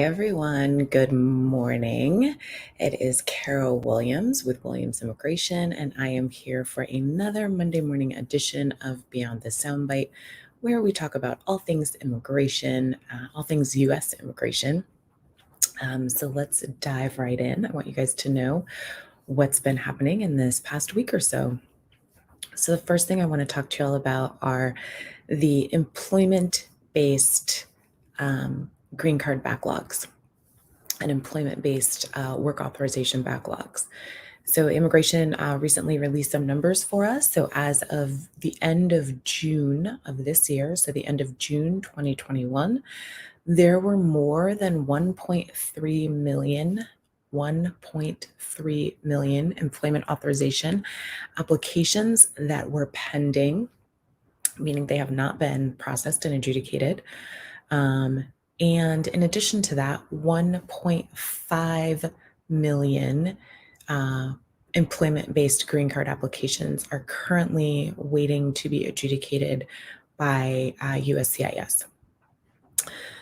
everyone. Good morning. It is Carol Williams with Williams Immigration, and I am here for another Monday morning edition of Beyond the Soundbite, where we talk about all things immigration, all things U.S. immigration. So let's dive right in. I want you guys to know what's been happening in this past week or so. So the first thing I want to talk to you all about are the employment-based green card backlogs and employment-based work authorization backlogs. So immigration recently released some numbers for us. So as of the end of June of this year, so the end of June 2021, there were more than 1.3 million employment authorization applications that were pending, meaning they have not been processed and adjudicated. And in addition to that, 1.5 million employment-based green card applications are currently waiting to be adjudicated by USCIS.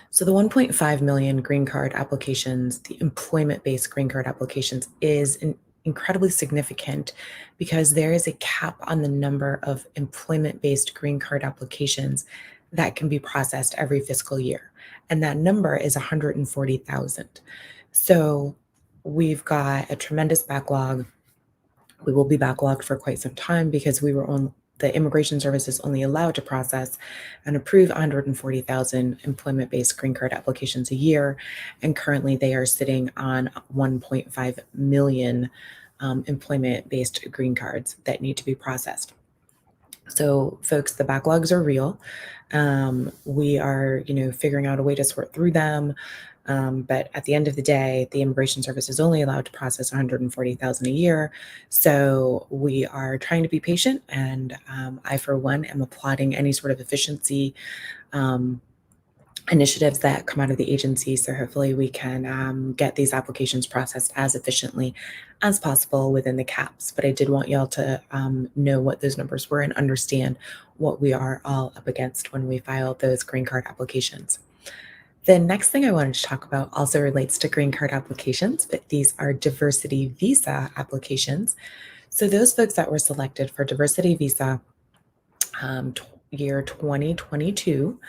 So the 1.5 million green card applications, the employment-based green card applications, is incredibly significant because there is a cap on the number of employment-based green card applications that can be processed every fiscal year. And that number is 140,000. So we've got a tremendous backlog. We will be backlogged for quite some time because the Immigration Service is only allowed to process and approve 140,000 employment-based green card applications a year. And currently they are sitting on 1.5 million employment-based green cards that need to be processed. So folks, the backlogs are real. We are, figuring out a way to sort through them. But at the end of the day, the Immigration Service is only allowed to process 140,000 a year. So we are trying to be patient. And I, for one, am applauding any sort of efficiency initiatives that come out of the agency. So hopefully we can get these applications processed as efficiently as possible within the caps. But I did want y'all to know what those numbers were and understand what we are all up against when we file those green card applications. The next thing I wanted to talk about also relates to green card applications, but these are diversity visa applications. So those folks that were selected for diversity visa year 2022,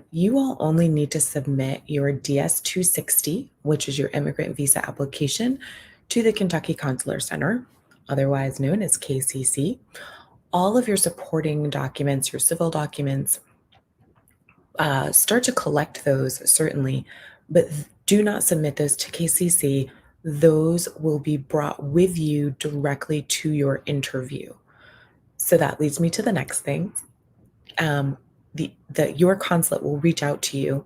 you all only need to submit your DS-260, which is your immigrant visa application, to the Kentucky Consular Center, otherwise known as KCC. All of your supporting documents, your civil documents, start to collect those, certainly, but do not submit those to KCC. Those will be brought with you directly to your interview. So that leads me to the next thing. Your consulate will reach out to you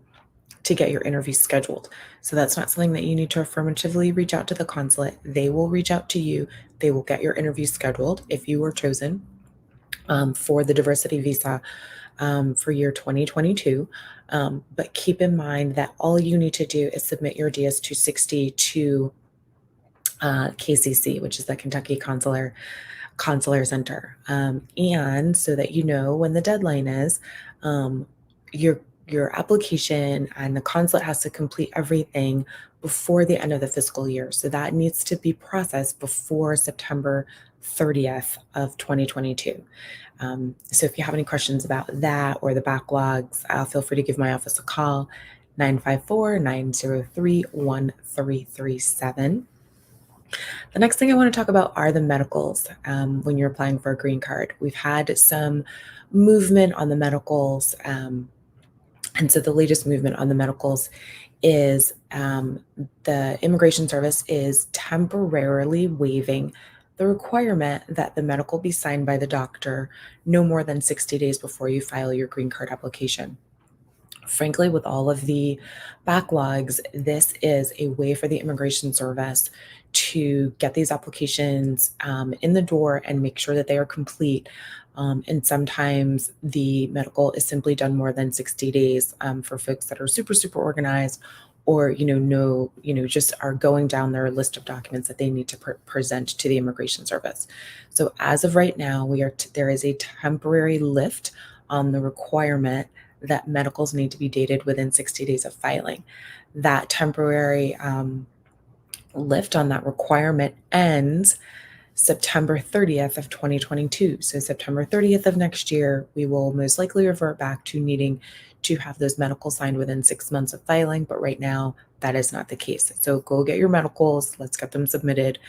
to get your interview scheduled. So that's not something that you need to affirmatively reach out to the consulate. They will reach out to you. They will get your interview scheduled if you were chosen for the diversity visa for year 2022. But keep in mind that all you need to do is submit your DS-260 to KCC, which is the Kentucky Consular Center. And so that you know when the deadline is, your application and the consulate has to complete everything before the end of the fiscal year. So that needs to be processed before September 30th of 2022. So if you have any questions about that or the backlogs, feel free to give my office a call, 954-903-1337. The next thing I want to talk about are the medicals when you're applying for a green card. We've had some movement on the medicals. And so the latest movement on the medicals is the Immigration Service is temporarily waiving the requirement that the medical be signed by the doctor no more than 60 days before you file your green card application. Frankly, with all of the backlogs, this is a way for the Immigration Service to get these applications in the door and make sure that they are complete. And sometimes the medical is simply done more than 60 days for folks that are super, super organized or, just are going down their list of documents that they need to present to the Immigration Service. So as of right now, there is a temporary lift on the requirement that medicals need to be dated within 60 days of filing. That temporary lift on that requirement ends September 30th of 2022. So September 30th of next year, we will most likely revert back to needing to have those medicals signed within 6 months of filing. But right now, that is not the case. So go get your medicals. Let's get them submitted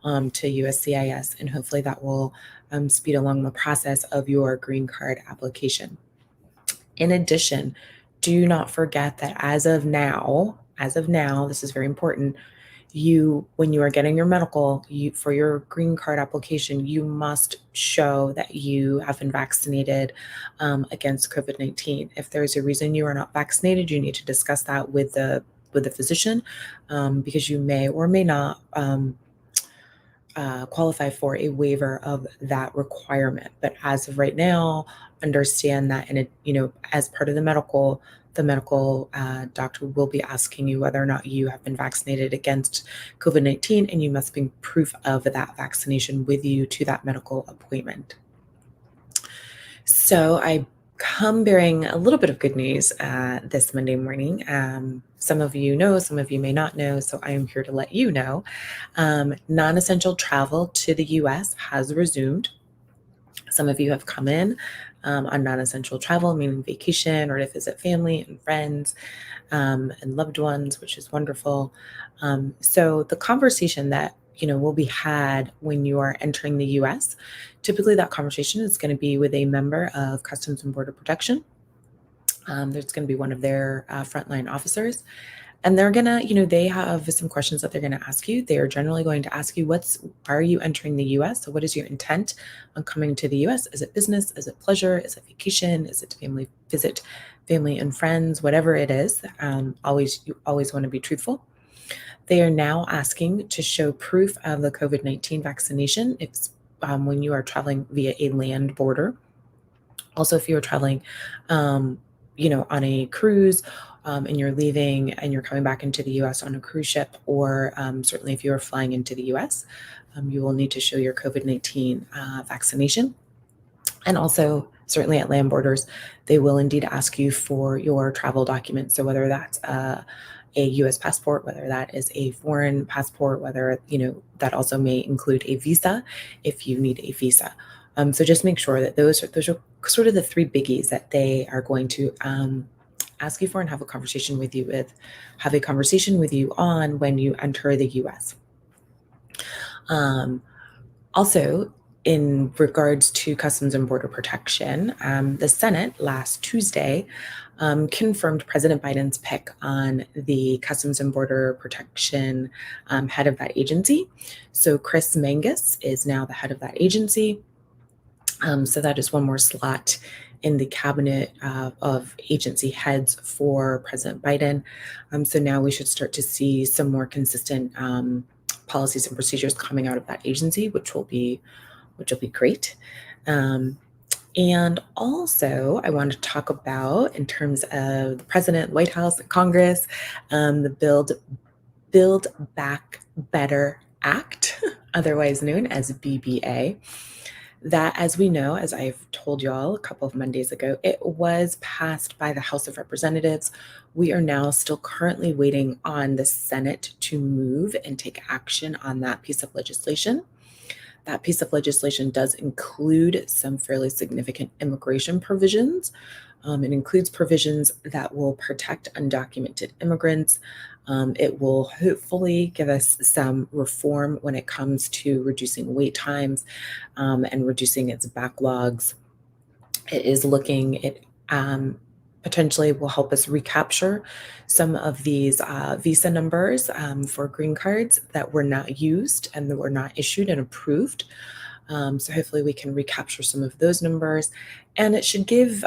to USCIS, and hopefully that will speed along the process of your green card application. In addition, do not forget that as of now, this is very important, when you are getting your medical, for your green card application, you must show that you have been vaccinated against COVID-19. If there's a reason you are not vaccinated, you need to discuss that with the physician, because you may or may not qualify for a waiver of that requirement. But as of right now, understand that as part of the medical doctor will be asking you whether or not you have been vaccinated against COVID-19, and you must bring proof of that vaccination with you to that medical appointment. So I come bearing a little bit of good news this Monday morning. Some of you know, some of you may not know, so I am here to let you know. Non-essential travel to the U.S. has resumed. Some of you have come in on non-essential travel, meaning vacation or to visit family and friends and loved ones, which is wonderful. So the conversation that will be had when you are entering the U.S., typically that conversation is going to be with a member of Customs and Border Protection. There's going to be one of their frontline officers. And they're going to, they have some questions that they're going to ask you. They are generally going to ask you, are you entering the U.S.? So what is your intent on coming to the U.S.? Is it business? Is it pleasure? Is it vacation? Is it visit family and friends? Whatever it is, you always want to be truthful. They are now asking to show proof of the COVID-19 vaccination. It's when you are traveling via a land border. Also, if you are traveling, on a cruise, and you're leaving and you're coming back into the U.S. on a cruise ship, or certainly if you are flying into the U.S., you will need to show your COVID-19 vaccination. And also, certainly at land borders, they will indeed ask you for your travel documents. So whether that's a U.S. passport, whether that is a foreign passport, whether, that also may include a visa if you need a visa. So just make sure that those are sort of the three biggies that they are going to ask you for and have a conversation with you on when you enter the U.S. Also, in regards to Customs and Border Protection, the Senate last Tuesday confirmed President Biden's pick on the Customs and Border Protection head of that agency. So Chris Mangus is now the head of that agency. So that is one more slot in the cabinet of agency heads for President Biden. So now we should start to see some more consistent policies and procedures coming out of that agency, which will be great. And also, I want to talk about, in terms of the President, White House, and Congress, the Build Back Better Act, otherwise known as BBA. That, as we know, as I've told y'all a couple of Mondays ago, it was passed by the House of Representatives. We are now still currently waiting on the Senate to move and take action on that piece of legislation. That piece of legislation does include some fairly significant immigration provisions. It includes provisions that will protect undocumented immigrants. It will hopefully give us some reform when it comes to reducing wait times and reducing its backlogs. It potentially will help us recapture some of these visa numbers for green cards that were not used and that were not issued and approved. So hopefully we can recapture some of those numbers, and it should give,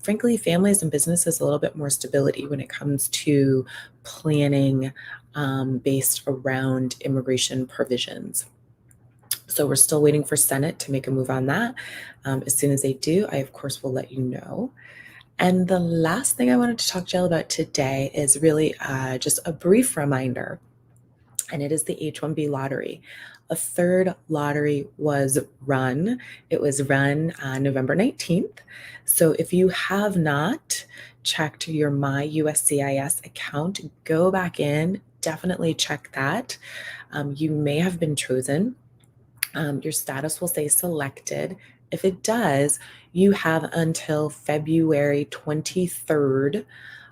frankly, families and businesses a little bit more stability when it comes to planning based around immigration provisions. So we're still waiting for Senate to make a move on that. As soon as they do, I, of course, will let you know. And the last thing I wanted to talk to you about today is really just a brief reminder, and it is the H-1B lottery. a third lottery was run. It was run on November 19th. So if you have not checked your My USCIS account, go back in, definitely check that. You may have been chosen. Your status will say selected. If it does, you have until February 23rd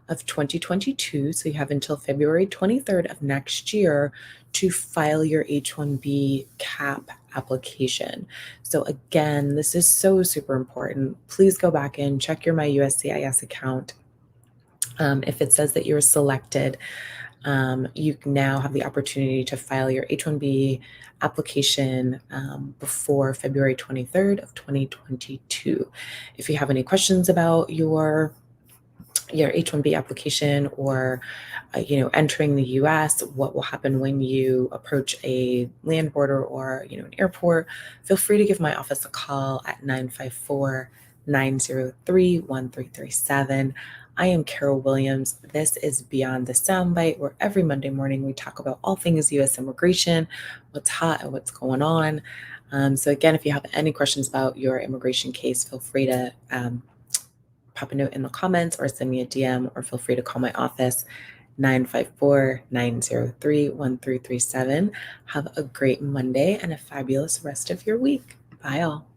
of 2022. So you have until February 23rd of next year to file your H-1B CAP application. So again, this is so super important. Please go back in, check your My USCIS account. If it says that you're selected, you now have the opportunity to file your H-1B application before February 23rd of 2022. If you have any questions about your H-1B application or entering the US, what will happen when you approach a land border or an airport, feel free to give my office a call at 954-903-1337. I am Carol Williams. This is Beyond the Soundbite, where every Monday morning we talk about all things US immigration, what's hot and what's going on. So again, if you have any questions about your immigration case, feel free to pop a note in the comments or send me a DM, or feel free to call my office, 954-903-1337. Have a great Monday and a fabulous rest of your week. Bye all.